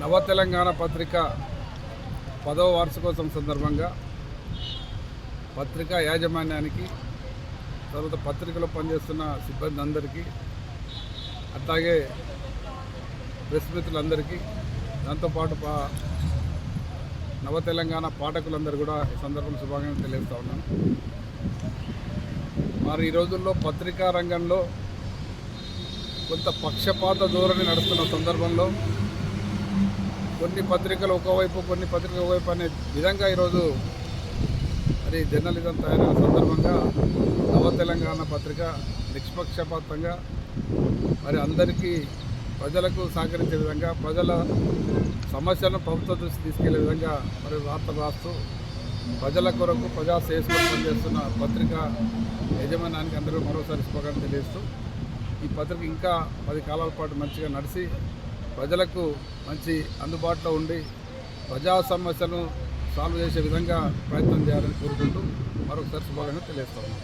నవ తెలంగాణ పత్రిక 10వ వార్షికోత్సవం సందర్భంగా పత్రికా యాజమాన్యానికి తర్వాత పత్రికలో పనిచేస్తున్న సిబ్బంది అందరికీ అట్లాగే ప్రెస్ మిత్రులందరికీ దాంతోపాటు నవ తెలంగాణ పాఠకులందరూ కూడా ఈ సందర్భంగా శుభాకాంక్షలు తెలియజేస్తూ ఉన్నాను. మరి ఈ రోజుల్లో పత్రికా రంగంలో కొంత పక్షపాత ధోరణి నడుస్తున్న సందర్భంలో కొన్ని పత్రికలు ఒకవైపు కొన్ని పత్రికలు ఒకవైపు అనే విధంగా ఈరోజు మరి జర్నలిజం తయారైన సందర్భంగా నవ తెలంగాణ పత్రిక నిష్పక్షపాతంగా మరి అందరికీ ప్రజలకు సహకరించే విధంగా ప్రజల సమస్యలను ప్రభుత్వ దృష్టి తీసుకెళ్లే విధంగా మరి వార్తలు రాస్తూ ప్రజల కొరకు ప్రజా శ్రేయస్సు పనిచేస్తున్న పత్రిక యజమానానికి అందరూ మరోసారి శుభాకాంక్షలు తెలియజేస్తూ ఈ పత్రిక ఇంకా 10 కాలాల పాటు మంచిగా నడిచి ప్రజలకు మంచి అందుబాటులో ఉండి ప్రజా సమస్యలను సాల్వ్ చేసే విధంగా ప్రయత్నం చేయాలని కోరుకుంటూ మరొకసారి శుభాకాంక్షలు తెలియజేస్తాను.